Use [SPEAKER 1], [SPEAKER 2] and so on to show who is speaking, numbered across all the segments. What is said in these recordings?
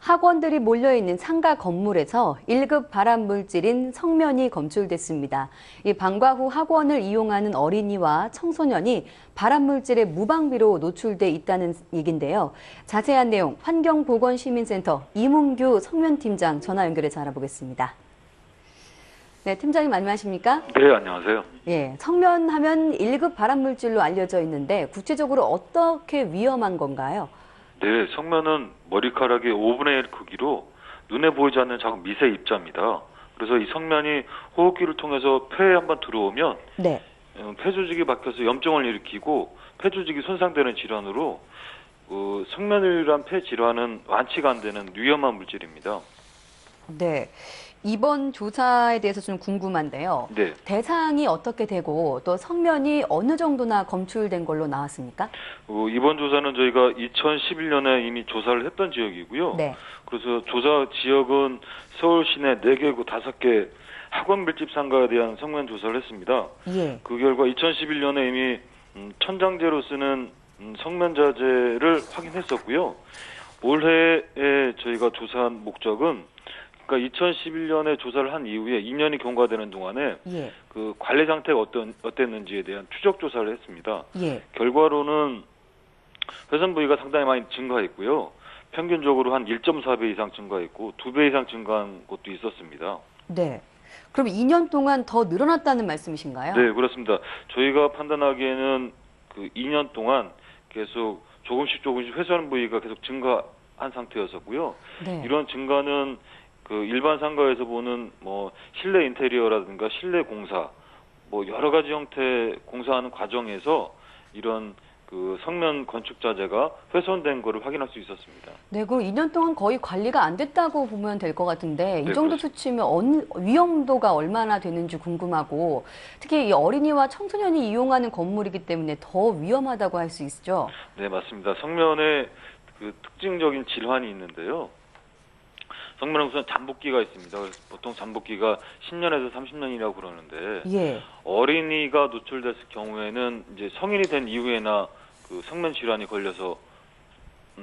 [SPEAKER 1] 학원들이 몰려있는 상가 건물에서 1급 발암물질인 성면이 검출됐습니다. 이 방과 후 학원을 이용하는 어린이와 청소년이 발암물질에 무방비로 노출돼 있다는 얘기인데요. 자세한 내용 환경보건시민센터 이문규 성면팀장 전화 연결해서 알아보겠습니다. 네, 팀장님 안녕하십니까?
[SPEAKER 2] 네, 안녕하세요.
[SPEAKER 1] 예, 성면하면 1급 발암물질로 알려져 있는데 구체적으로 어떻게 위험한 건가요?
[SPEAKER 2] 네, 성면은 머리카락의 5분의 1 크기로 눈에 보이지 않는 작은 미세 입자입니다. 그래서 이 성면이 호흡기를 통해서 폐에 한번 들어오면
[SPEAKER 1] 네.
[SPEAKER 2] 폐 조직이 박혀서 염증을 일으키고 폐 조직이 손상되는 질환으로 성면이란 폐 질환은 완치가 안 되는 위험한 물질입니다.
[SPEAKER 1] 네. 이번 조사에 대해서 좀 궁금한데요.
[SPEAKER 2] 네.
[SPEAKER 1] 대상이 어떻게 되고 또 성면이 어느 정도나 검출된 걸로 나왔습니까?
[SPEAKER 2] 이번 조사는 저희가 2011년에 이미 조사를 했던 지역이고요.
[SPEAKER 1] 네.
[SPEAKER 2] 그래서 조사 지역은 서울 시내 4개구 5개 학원 밀집 상가에 대한 성면 조사를 했습니다.
[SPEAKER 1] 예.
[SPEAKER 2] 그 결과 2011년에 이미 천장제로 쓰는 성면자재를 확인했었고요. 올해에 저희가 조사한 목적은 그러니까 2011년에 조사를 한 이후에 2년이 경과되는 동안에
[SPEAKER 1] 예.
[SPEAKER 2] 그 관리 상태가 어땠는지에 대한 추적 조사를 했습니다.
[SPEAKER 1] 예.
[SPEAKER 2] 결과로는 훼손 부위가 상당히 많이 증가했고요. 평균적으로 한 1.4배 이상 증가했고 2배 이상 증가한 곳도 있었습니다.
[SPEAKER 1] 네. 그럼 2년 동안 더 늘어났다는 말씀이신가요?
[SPEAKER 2] 네, 그렇습니다. 저희가 판단하기에는 그 2년 동안 계속 조금씩 훼손 부위가 계속 증가한 상태였었고요.
[SPEAKER 1] 네.
[SPEAKER 2] 이런 증가는 그 일반 상가에서 보는 뭐 실내 인테리어라든가 실내 공사 뭐 여러 가지 형태 공사하는 과정에서 이런 그 성면 건축 자재가 훼손된 거를 확인할 수 있었습니다.
[SPEAKER 1] 네, 그럼 2년 동안 거의 관리가 안 됐다고 보면 될 것 같은데 이
[SPEAKER 2] 네,
[SPEAKER 1] 정도
[SPEAKER 2] 그렇습니다.
[SPEAKER 1] 수치면 위험도가 얼마나 되는지 궁금하고 특히 이 어린이와 청소년이 이용하는 건물이기 때문에 더 위험하다고 할 수 있죠?
[SPEAKER 2] 네, 맞습니다. 성면에 그 특징적인 질환이 있는데요. 성면은 우선 잠복기가 있습니다. 그래서 보통 잠복기가 10년에서 30년이라고 그러는데
[SPEAKER 1] 예.
[SPEAKER 2] 어린이가 노출됐을 경우에는 이제 성인이 된 이후에나 그 성면 질환이 걸려서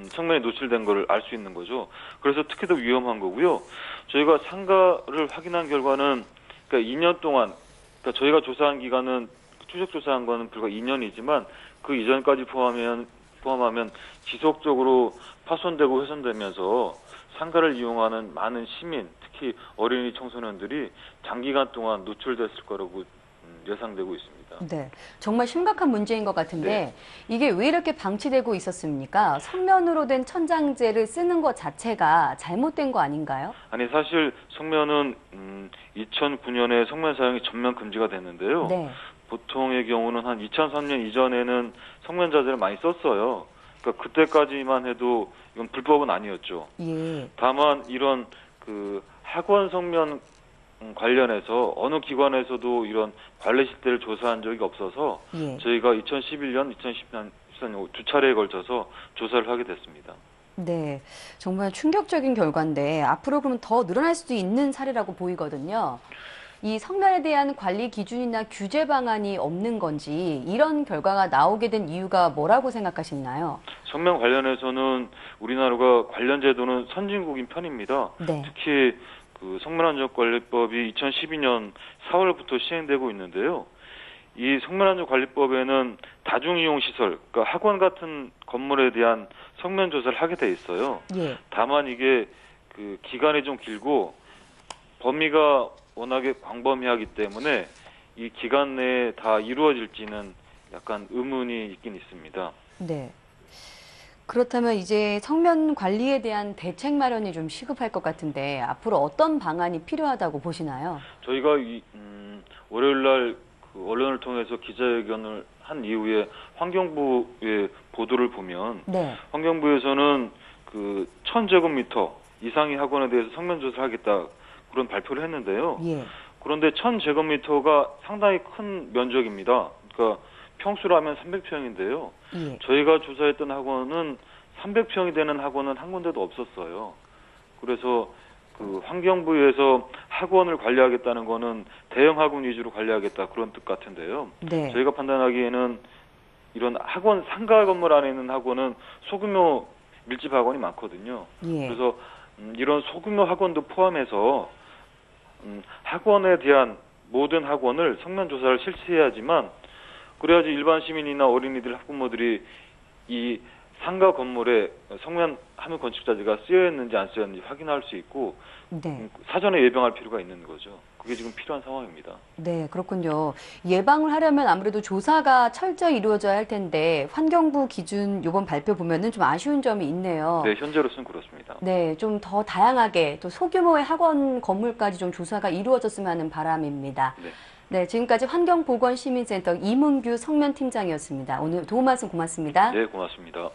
[SPEAKER 2] 성면에 노출된 거를 알 수 있는 거죠. 그래서 특히 더 위험한 거고요. 저희가 상가를 확인한 결과는 그러니까 2년 동안 그러니까 저희가 조사한 기간은 추적 조사한 거는 불과 2년이지만 그 이전까지 포함하면 지속적으로 파손되고 훼손되면서 상가를 이용하는 많은 시민, 특히 어린이 청소년들이 장기간 동안 노출됐을 거라고 예상되고 있습니다.
[SPEAKER 1] 네, 정말 심각한 문제인 것 같은데
[SPEAKER 2] 네.
[SPEAKER 1] 이게 왜 이렇게 방치되고 있었습니까? 성면으로 된 천장제를 쓰는 것 자체가 잘못된 거 아닌가요?
[SPEAKER 2] 아니 사실 성면은 2009년에 성면 사용이 전면 금지가 됐는데요.
[SPEAKER 1] 네.
[SPEAKER 2] 보통의 경우는 한 2003년 이전에는 성면 자재를 많이 썼어요. 그러니까 그때까지만 해도 이건 불법은 아니었죠.
[SPEAKER 1] 예.
[SPEAKER 2] 다만 이런 그 학원 성면 관련해서 어느 기관에서도 이런 관리 실태를 조사한 적이 없어서
[SPEAKER 1] 예.
[SPEAKER 2] 저희가 2011년, 2010년 두 차례에 걸쳐서 조사를 하게 됐습니다.
[SPEAKER 1] 네, 정말 충격적인 결과인데 앞으로 그러면 더 늘어날 수도 있는 사례라고 보이거든요. 이 성면에 대한 관리 기준이나 규제 방안이 없는 건지 이런 결과가 나오게 된 이유가 뭐라고 생각하시나요?
[SPEAKER 2] 성면 관련해서는 우리나라가 관련 제도는 선진국인 편입니다.
[SPEAKER 1] 네.
[SPEAKER 2] 특히 그 성면안전관리법이 2012년 4월부터 시행되고 있는데요. 이 성면안전관리법에는 다중이용시설, 그러니까 학원 같은 건물에 대한 성면 조사를 하게 돼 있어요.
[SPEAKER 1] 예.
[SPEAKER 2] 다만 이게 그 기간이 좀 길고 범위가 워낙에 광범위하기 때문에 이 기간 내에 다 이루어질지는 약간 의문이 있긴 있습니다.
[SPEAKER 1] 네. 그렇다면 이제 성면 관리에 대한 대책 마련이 좀 시급할 것 같은데 앞으로 어떤 방안이 필요하다고 보시나요?
[SPEAKER 2] 저희가 월요일 날 그 언론을 통해서 기자회견을 한 이후에 환경부의 보도를 보면
[SPEAKER 1] 네.
[SPEAKER 2] 환경부에서는 그 1000제곱미터 이상의 학원에 대해서 성면 조사를 하겠다 그런 발표를 했는데요.
[SPEAKER 1] 예.
[SPEAKER 2] 그런데 1000제곱미터가 상당히 큰 면적입니다. 그러니까 평수로 하면 300평인데요.
[SPEAKER 1] 예.
[SPEAKER 2] 저희가 조사했던 학원은 300평이 되는 학원은 한 군데도 없었어요. 그래서 그 환경부에서 학원을 관리하겠다는 거는 대형 학원 위주로 관리하겠다 그런 뜻 같은데요.
[SPEAKER 1] 네.
[SPEAKER 2] 저희가 판단하기에는 이런 학원 상가 건물 안에 있는 학원은 소규모 밀집 학원이 많거든요.
[SPEAKER 1] 예.
[SPEAKER 2] 그래서 이런 소규모 학원도 포함해서 학원에 대한 모든 학원을 성면 조사를 실시해야지만 그래야지 일반 시민이나 어린이들, 학부모들이 이 상가 건물에 성면 하물 건축자재가 쓰여 있는지 안 쓰여 있는지 확인할 수 있고
[SPEAKER 1] 네.
[SPEAKER 2] 사전에 예방할 필요가 있는 거죠. 그게 지금 필요한 상황입니다.
[SPEAKER 1] 네, 그렇군요. 예방을 하려면 아무래도 조사가 철저히 이루어져야 할 텐데 환경부 기준 이번 발표 보면은 좀 아쉬운 점이 있네요.
[SPEAKER 2] 네, 현재로서는 그렇습니다.
[SPEAKER 1] 네, 좀 더 다양하게 또 소규모의 학원 건물까지 좀 조사가 이루어졌으면 하는 바람입니다.
[SPEAKER 2] 네.
[SPEAKER 1] 네, 지금까지 환경보건시민센터 이문규 성면팀장이었습니다. 오늘 도움 말씀 고맙습니다.
[SPEAKER 2] 네, 고맙습니다.